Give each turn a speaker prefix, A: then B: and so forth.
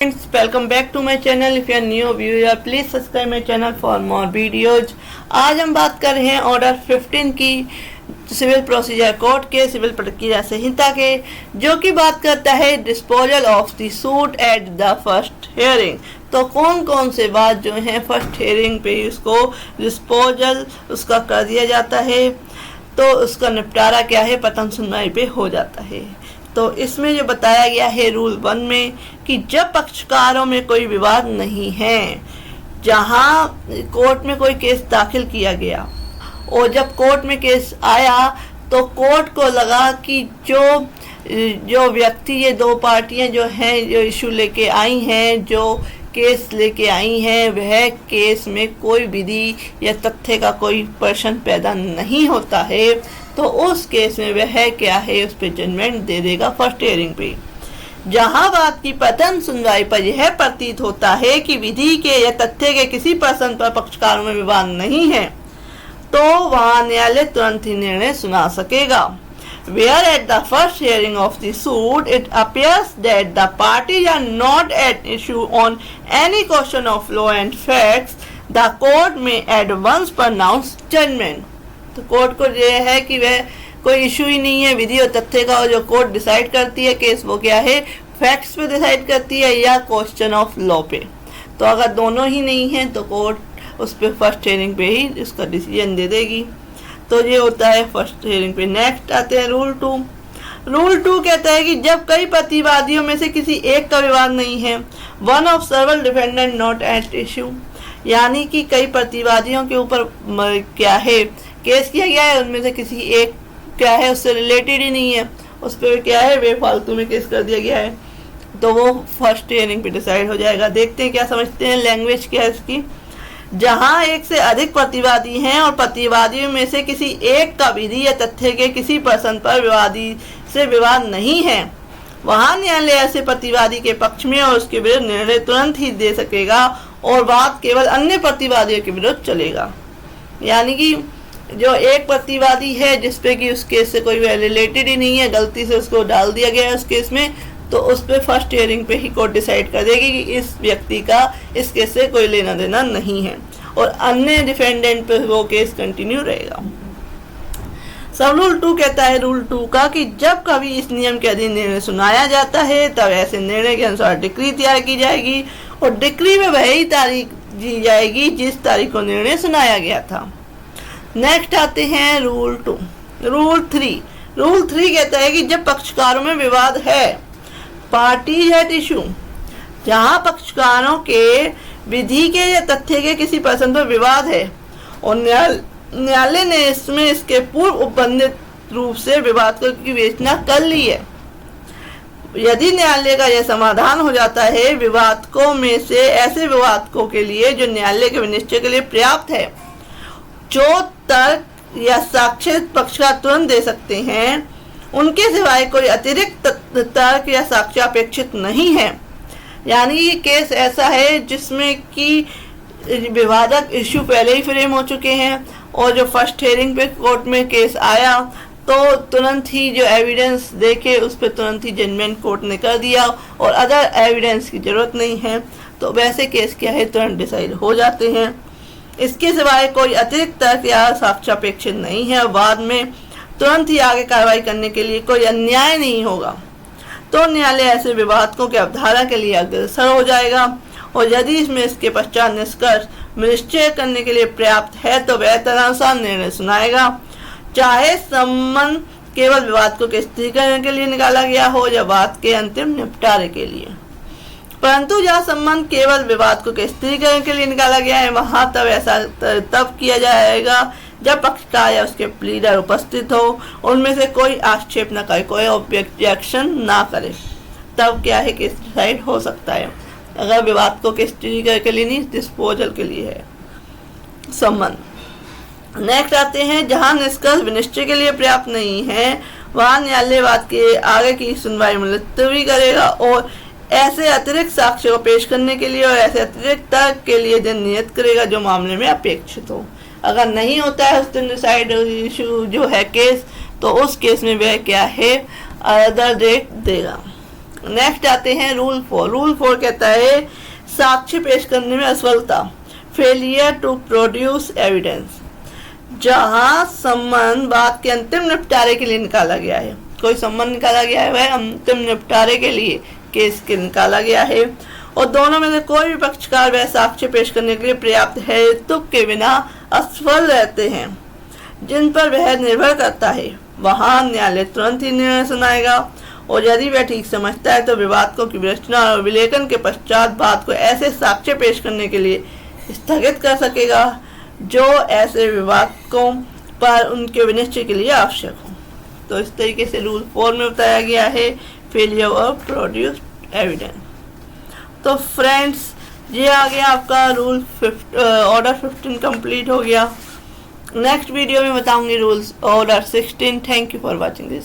A: Friends, welcome back to my channel. If you are new viewer, please subscribe my channel for more videos. आज हम बात कर रहे हैं ऑर्डर 15 की सिविल प्रोसीजर कोड के सिविल प्रक्रिया संहिता के, जो कि बात करता है disposal of the suit at the first hearing. तो कौन कौन से बात जो है फर्स्ट हियरिंग पे उसको डिस्पोजल उसका कर दिया जाता है, तो उसका निपटारा क्या है प्रथम सुनवाई पे हो जाता है। तो इसमें जो बताया गया है रूल 1 में कि जब पक्षकारों में कोई विवाद नहीं है, जहां कोर्ट में कोई केस दाखिल किया गया और जब कोर्ट में केस आया तो कोर्ट को लगा कि जो व्यक्ति, ये दो पार्टियां जो हैं जो इशू लेके आई हैं, जो केस लेके आई हैं, वह केस में कोई विधि या तथ्य का कोई प्रश्न पैदा नहीं होता है, तो उस केस में वह क्या है उस पर जजमेंट दे देगा फर्स्ट हियरिंग पे। जहां बात की प्रथम सुनवाई पर यह प्रतीत होता है कि विधि के या तथ्य के किसी प्रश्न पर पक्षकारों में विवाद नहीं है, तो वहां न्यायालय तुरंत ही निर्णय सुना सकेगा। Where at the first hearing of the suit it appears that the parties are not at issue on any question of law and facts, the court may at once pronounce judgment। तो court को यह है कि वह कोई issue ही नहीं है विधि और तथ्य का, और जो कोर्ट डिसाइड करती है केस वो क्या है फैक्ट्स पे डिसाइड करती है या क्वेश्चन ऑफ लॉ पे। तो अगर दोनों ही नहीं है तो कोर्ट उस पर फर्स्ट हियरिंग पे ही इसका डिसीजन दे देगी। तो ये होता है फर्स्ट हियरिंग पे। नेक्स्ट आते हैं रूल 2। रूल 2 कहता है कि जब कई प्रतिवादियों में से किसी एक का विवाद नहीं है, one of several defendant not at issue, यानी कि कई प्रतिवादियों के ऊपर क्या है केस किया गया है, उनमें से किसी एक क्या है उससे रिलेटेड ही नहीं है, उस पर क्या है बेफालतू में केस कर दिया गया है, तो वो फर्स्ट हियरिंग पे डिसाइड हो जाएगा। देखते हैं क्या समझते हैं लैंग्वेज क्या है इसकी। जहां एक से अधिक प्रतिवादी हैं और प्रतिवादियों में से किसी एक का विधि या तथ्य के किसी प्रश्न पर विवादी से विवाद नहीं है, वहां न्यायालय ऐसे प्रतिवादी के पक्ष में और उसके विरुद्ध निर्णय तुरंत ही दे सकेगा और बात केवल अन्य प्रतिवादियों के विरुद्ध चलेगा। यानी कि जो एक प्रतिवादी है जिसपे कि उस केस से कोई रिलेटेड ही नहीं है, गलती से उसको डाल दिया गया है उस केस में, तो उस पर फर्स्ट हियरिंग पे ही कोर्ट डिसाइड कर देगी कि इस व्यक्ति का इस केस से कोई लेना देना नहीं है और अन्य डिफेंडेंट पे वो केस कंटिन्यू रहेगा। सब रूल 2 कहता है रूल 2 का कि जब कभी इस नियम के अधीन निर्णय सुनाया जाता है तब ऐसे निर्णय के अनुसार डिक्री तैयार की जाएगी और डिक्री में वही तारीख दी जाएगी जिस तारीख को निर्णय सुनाया गया था। नेक्स्ट आते हैं रूल 2। रूल 3। रूल 3 कहता है कि जब पक्षकारों में विवाद है, पार्टी एट इशू, जहां पक्षकारों के विधि के या तथ्य के किसी प्रश्न पर विवाद है और न्यायालय ने इसमें इसके पूर्व उपबंधित रूप से विवाद को की विवेचना कर ली है, यदि न्यायालय का यह समाधान हो जाता है विवादकों में से ऐसे विवादकों के लिए जो न्यायालय के विनिश्चय के लिए पर्याप्त है, जो तर्क या साक्ष्य पक्षकार तुरंत दे सकते हैं, उनके सिवाय कोई अतिरिक्त तर्क या साक्ष्य अपेक्षित नहीं है। यानी ये केस ऐसा है जिसमें कि विवादक इश्यू पहले ही फ्रेम हो चुके हैं और जो फर्स्ट हियरिंग पे कोर्ट में केस आया तो तुरंत ही जो एविडेंस देके उस पर तुरंत ही जजमेंट कोर्ट ने कर दिया और अदर एविडेंस की जरूरत नहीं है, तो वैसे केस क्या है तुरंत डिसाइड हो जाते हैं। इसके सिवाय कोई अतिरिक्त तर्क या साक्ष्य अपेक्षित नहीं है और बाद में तुरंत ही आगे कार्रवाई करने के लिए कोई अन्याय नहीं होगा, तो न्यायालय ऐसे विवादकों के अवधारा के लिए अग्रसर हो जाएगा और यदि इसमें इसके पश्चात निष्कर्ष निश्चय करने के लिए पर्याप्त है तो वह तदनुसार निर्णय सुनाएगा, चाहे सम्मन केवल विवादकों के स्थिरीकरण के लिए निकाला गया हो या बात के अंतिम निपटारे के लिए। परंतु जहाँ संबंध केवल विवादकों के स्थिरीकरण के लिए निकाला गया है, वहां तब ऐसा तब किया जाएगा जब पक्षकार या उसके प्लीडर उपस्थित हो, उनमें से कोई आक्षेप न करे, कोई ऑब्जेक्शन ना करे, तब क्या है केस डिसाइड हो सकता है। अगर विवादकों के स्थिरीकरण के लिए नहीं, डिस्पोजल के लिए है संबंध। नेक्स्ट आते हैं जहां निष्कर्ष विनिश्चय के लिए पर्याप्त नहीं है, वहां न्यायालय बात के आगे की सुनवाई मुलतवी करेगा और ऐसे अतिरिक्त साक्ष्य को पेश करने के लिए और ऐसे अतिरिक्त तर्क के लिए दिन नियत करेगा जो मामले में अपेक्षित हो। अगर नहीं होता है उस दिन डिसाइड इशू जो है केस, तो उस केस में वह क्या है अदर डेट देगा। नेक्स्ट आते हैं रूल 4। रूल 4 कहता है साक्ष्य पेश करने में असफलता, फेलियर टू प्रोड्यूस एविडेंस। जहां सम्मन बात के अंतिम निपटारे के लिए निकाला गया है, कोई सम्मन निकाला गया है वह अंतिम निपटारे के लिए केस के निकाला गया है, और दोनों में से कोई भी पक्षकार वह साक्ष्य पेश करने के लिए पर्याप्त हेतु के बिना असफल रहते हैं जिन पर वह निर्भर करता है, वहां न्यायालय तुरंत ही निर्णय सुनाएगा, और यदि वह ठीक समझता है तो विवादकों की विवेचना और विलेखन के पश्चात बात को ऐसे साक्ष्य पेश करने के लिए स्थगित कर सकेगा जो ऐसे विवादकों पर उनके विनिश्चय के लिए आवश्यक हो। तो इस तरीके से रूल 4 में बताया गया है फेलियर ऑफ प्रोड्यूस एविडेंस। तो फ्रेंड्स, ये आ गया आपका रूल ऑर्डर 15 कंप्लीट हो गया। नेक्स्ट वीडियो में बताऊंगी rules order 16। Thank you for watching this.